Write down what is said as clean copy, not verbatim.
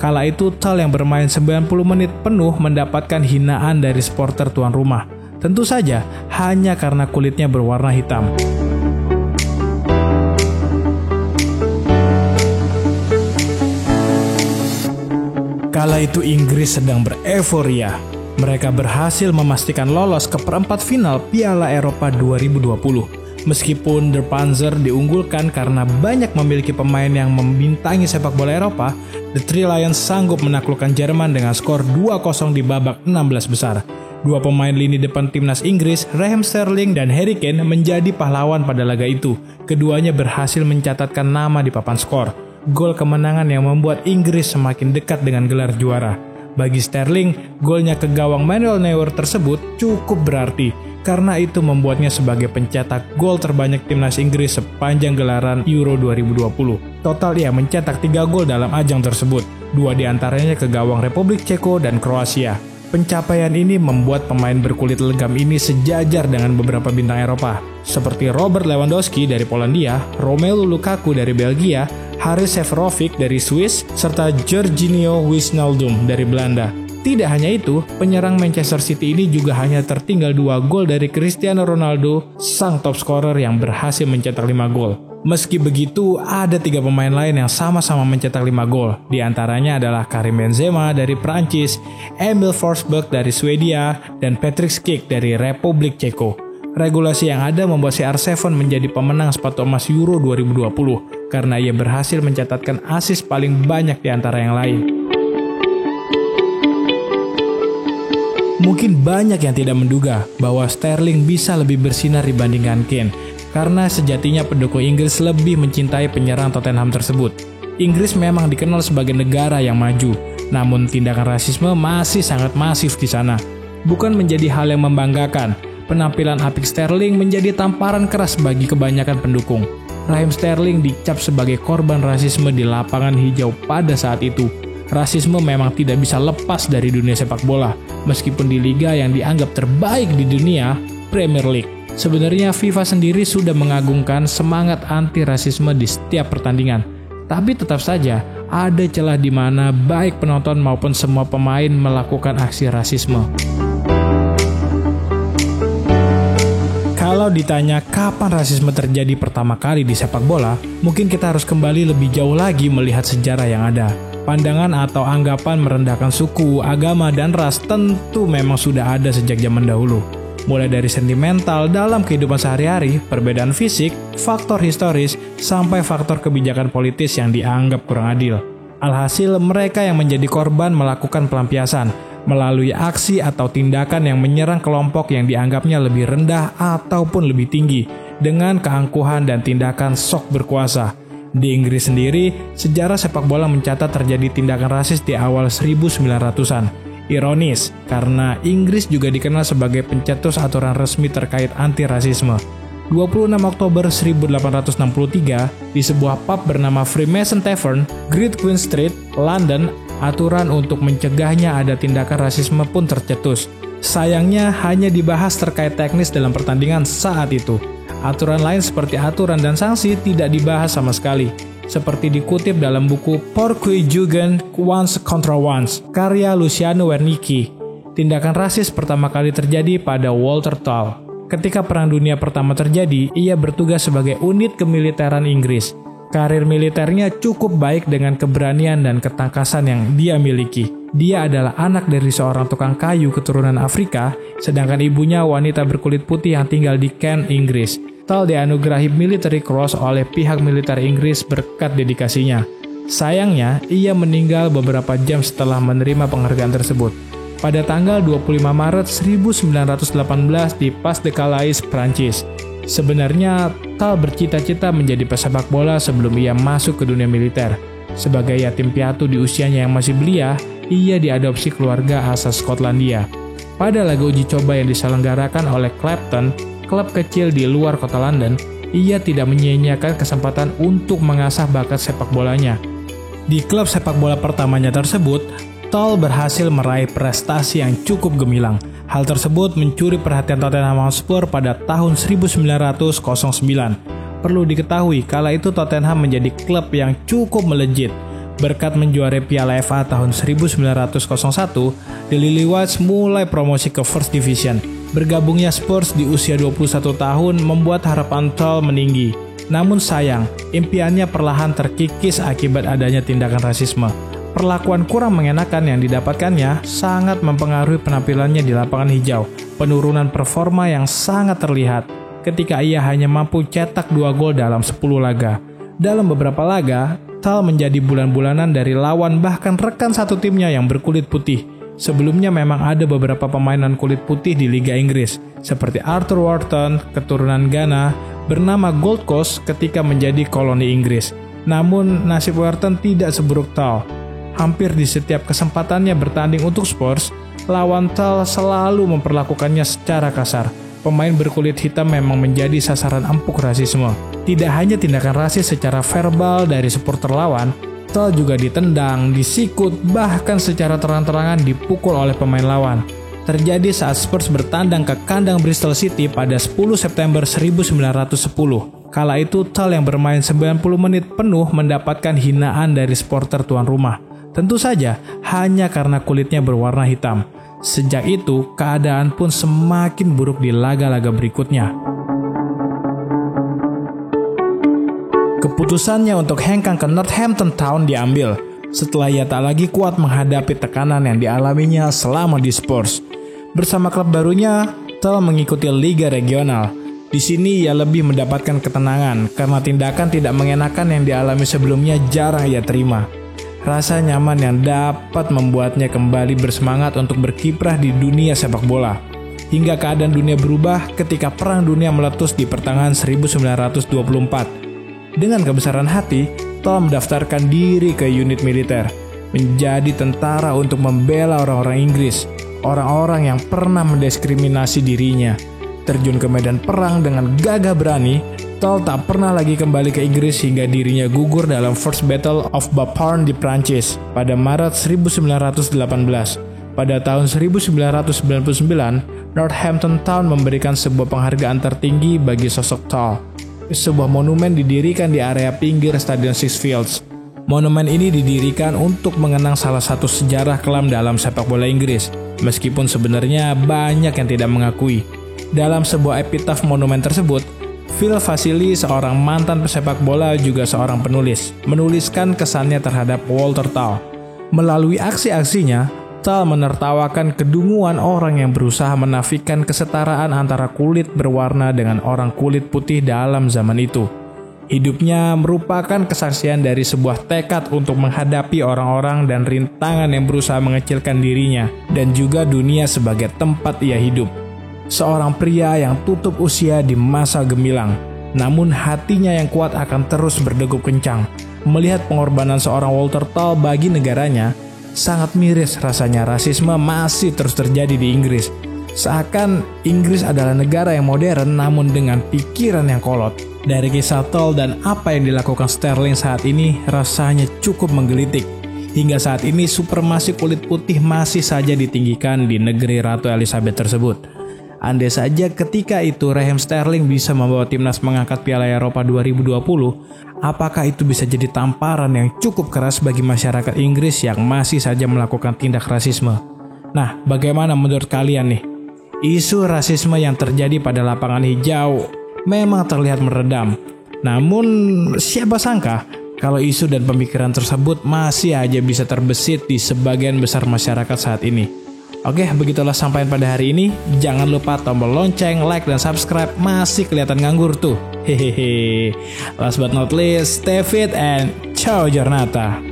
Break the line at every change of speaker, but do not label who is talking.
Kala itu Tull yang bermain 90 menit penuh mendapatkan hinaan dari supporter tuan rumah. Tentu saja hanya karena kulitnya berwarna hitam. Kala itu Inggris sedang bereforia. Mereka berhasil memastikan lolos ke perempat final Piala Eropa 2020. Meskipun Der Panzer diunggulkan karena banyak memiliki pemain yang membintangi sepak bola Eropa, The Three Lions sanggup menaklukkan Jerman dengan skor 2-0 di babak 16 besar. Dua pemain lini depan timnas Inggris, Raheem Sterling dan Harry Kane, menjadi pahlawan pada laga itu. Keduanya berhasil mencatatkan nama di papan skor. Gol kemenangan yang membuat Inggris semakin dekat dengan gelar juara. Bagi Sterling, golnya ke gawang Manuel Neuer tersebut cukup berarti, karena itu membuatnya sebagai pencetak gol terbanyak timnas Inggris sepanjang gelaran Euro 2020. Total ia mencetak 3 gol dalam ajang tersebut, 2 diantaranya ke gawang Republik Ceko dan Kroasia. Pencapaian ini membuat pemain berkulit legam ini sejajar dengan beberapa bintang Eropa, seperti Robert Lewandowski dari Polandia, Romelu Lukaku dari Belgia, Haris Seferovic dari Swiss, serta Georginio Wijnaldum dari Belanda. Tidak hanya itu, penyerang Manchester City ini juga hanya tertinggal 2 gol dari Cristiano Ronaldo, sang top scorer yang berhasil mencetak 5 gol. Meski begitu, ada 3 pemain lain yang sama-sama mencetak 5 gol. Di antaranya adalah Karim Benzema dari Prancis, Emil Forsberg dari Swedia, dan Patrick Schick dari Republik Ceko. Regulasi yang ada membuat CR7 menjadi pemenang sepatu emas Euro 2020 karena ia berhasil mencatatkan assist paling banyak di antara yang lain. Mungkin banyak yang tidak menduga bahwa Sterling bisa lebih bersinar dibandingkan Kane, karena sejatinya pendukung Inggris lebih mencintai penyerang Tottenham tersebut. Inggris memang dikenal sebagai negara yang maju, namun tindakan rasisme masih sangat masif di sana. Bukan menjadi hal yang membanggakan, penampilan apik Sterling menjadi tamparan keras bagi kebanyakan pendukung. Raheem Sterling dicap sebagai korban rasisme di lapangan hijau pada saat itu. Rasisme memang tidak bisa lepas dari dunia sepak bola, meskipun di liga yang dianggap terbaik di dunia, Premier League. Sebenarnya FIFA sendiri sudah mengagungkan semangat anti-rasisme di setiap pertandingan. Tapi tetap saja, ada celah di mana baik penonton maupun semua pemain melakukan aksi rasisme. Kalau ditanya kapan rasisme terjadi pertama kali di sepak bola, mungkin kita harus kembali lebih jauh lagi melihat sejarah yang ada. Pandangan atau anggapan merendahkan suku, agama, dan ras tentu memang sudah ada sejak zaman dahulu. Mulai dari sentimental dalam kehidupan sehari-hari, perbedaan fisik, faktor historis, sampai faktor kebijakan politis yang dianggap kurang adil. Alhasil, mereka yang menjadi korban melakukan pelampiasan melalui aksi atau tindakan yang menyerang kelompok yang dianggapnya lebih rendah ataupun lebih tinggi dengan keangkuhan dan tindakan sok berkuasa. Di Inggris sendiri, sejarah sepak bola mencatat terjadi tindakan rasis di awal 1900-an. Ironis, karena Inggris juga dikenal sebagai pencetus aturan resmi terkait anti-rasisme. 26 Oktober 1863, di sebuah pub bernama Freemason Tavern, Great Queen Street, London, aturan untuk mencegahnya ada tindakan rasisme pun tercetus. Sayangnya hanya dibahas terkait teknis dalam pertandingan saat itu. Aturan lain seperti aturan dan sanksi tidak dibahas sama sekali. Seperti dikutip dalam buku Porqué Jugend Once Contra Once, karya Luciano Wernicke. Tindakan rasis pertama kali terjadi pada Walter Tull. Ketika Perang Dunia Pertama terjadi, ia bertugas sebagai unit kemiliteran Inggris. Karir militernya cukup baik dengan keberanian dan ketangkasan yang dia miliki. Dia adalah anak dari seorang tukang kayu keturunan Afrika, sedangkan ibunya wanita berkulit putih yang tinggal di Kent, Inggris. Tull dianugerahi Military Cross oleh pihak militer Inggris berkat dedikasinya. Sayangnya, ia meninggal beberapa jam setelah menerima penghargaan tersebut. Pada tanggal 25 Maret 1918 di Pas de Calais, Prancis. Sebenarnya, Tull bercita-cita menjadi pesepak bola sebelum ia masuk ke dunia militer. Sebagai yatim piatu di usianya yang masih belia, ia diadopsi keluarga asal Skotlandia. Pada laga uji coba yang diselenggarakan oleh Clapton, klub kecil di luar kota London, ia tidak menyia-nyiakan kesempatan untuk mengasah bakat sepak bolanya. Di klub sepak bola pertamanya tersebut, Tull berhasil meraih prestasi yang cukup gemilang. Hal tersebut mencuri perhatian Tottenham Hotspur pada tahun 1909. Perlu diketahui, kala itu Tottenham menjadi klub yang cukup melejit. Berkat menjuarai Piala FA tahun 1901, The Lilywhites mulai promosi ke First Division. Bergabungnya Spurs di usia 21 tahun membuat harapan Tull meninggi. Namun sayang, impiannya perlahan terkikis akibat adanya tindakan rasisme. Perlakuan kurang mengenakan yang didapatkannya sangat mempengaruhi penampilannya di lapangan hijau. Penurunan performa yang sangat terlihat ketika ia hanya mampu cetak 2 gol dalam 10 laga. Dalam beberapa laga, Tull menjadi bulan-bulanan dari lawan bahkan rekan satu timnya yang berkulit putih. Sebelumnya memang ada beberapa pemainan kulit putih di Liga Inggris, seperti Arthur Wharton, keturunan Ghana, bernama Gold Coast ketika menjadi koloni Inggris. Namun, nasib Wharton tidak seburuk Tull. Hampir di setiap kesempatannya bertanding untuk Spurs, lawan Tull selalu memperlakukannya secara kasar. Pemain berkulit hitam memang menjadi sasaran empuk rasisme. Tidak hanya tindakan rasis secara verbal dari supporter lawan, Tull juga ditendang, disikut, bahkan secara terang-terangan dipukul oleh pemain lawan. Terjadi saat Spurs bertandang ke kandang Bristol City pada 10 September 1910. Kala itu Tull yang bermain 90 menit penuh mendapatkan hinaan dari supporter tuan rumah. Tentu saja hanya karena kulitnya berwarna hitam. Sejak itu, keadaan pun semakin buruk di laga-laga berikutnya. Keputusannya untuk hengkang ke Northampton Town diambil setelah ia tak lagi kuat menghadapi tekanan yang dialaminya selama di Spurs. Bersama klub barunya, Tull mengikuti Liga Regional. Di sini ia lebih mendapatkan ketenangan karena tindakan tidak mengenakan yang dialami sebelumnya jarang ia terima. Rasa nyaman yang dapat membuatnya kembali bersemangat untuk berkiprah di dunia sepak bola. Hingga keadaan dunia berubah ketika Perang Dunia meletus di pertengahan 1924. Dengan kebesaran hati, Tull mendaftarkan diri ke unit militer, menjadi tentara untuk membela orang-orang Inggris, orang-orang yang pernah mendiskriminasi dirinya. Terjun ke medan perang dengan gagah berani, Tull tak pernah lagi kembali ke Inggris hingga dirinya gugur dalam First Battle of Bapaume di Prancis pada Maret 1918. Pada tahun 1999, Northampton Town memberikan sebuah penghargaan tertinggi bagi sosok Tull. Sebuah monumen didirikan di area pinggir Stadion Six Fields. Monumen ini didirikan untuk mengenang salah satu sejarah kelam dalam sepak bola Inggris, meskipun sebenarnya banyak yang tidak mengakui. Dalam sebuah epitaf monumen tersebut, Phil Vasili, seorang mantan pesepak bola juga seorang penulis, menuliskan kesannya terhadap Walter Tull. Melalui aksi-aksinya, Tull menertawakan kedunguan orang yang berusaha menafikan kesetaraan antara kulit berwarna dengan orang kulit putih dalam zaman itu. Hidupnya merupakan kesaksian dari sebuah tekad untuk menghadapi orang-orang dan rintangan yang berusaha mengecilkan dirinya dan juga dunia sebagai tempat ia hidup. Seorang pria yang tutup usia di masa gemilang, namun hatinya yang kuat akan terus berdegup kencang. Melihat pengorbanan seorang Walter Tull bagi negaranya, sangat miris rasanya rasisme masih terus terjadi di Inggris. Seakan Inggris adalah negara yang modern namun dengan pikiran yang kolot. Dari kisah Tull dan apa yang dilakukan Sterling saat ini rasanya cukup menggelitik. Hingga saat ini supremasi kulit putih masih saja ditinggikan di negeri Ratu Elizabeth tersebut. Andai saja ketika itu Raheem Sterling bisa membawa timnas mengangkat Piala Eropa 2020, apakah itu bisa jadi tamparan yang cukup keras bagi masyarakat Inggris yang masih saja melakukan tindak rasisme? Nah, bagaimana menurut kalian nih? Isu rasisme yang terjadi pada lapangan hijau memang terlihat meredam. Namun, siapa sangka kalau isu dan pemikiran tersebut masih aja bisa terbesit di sebagian besar masyarakat saat ini. Oke, begitulah sampaian pada hari ini. Jangan lupa tombol lonceng, like, dan subscribe. Masih kelihatan nganggur tuh. Hehehe. Last but not least, stay fit and ciao giornata.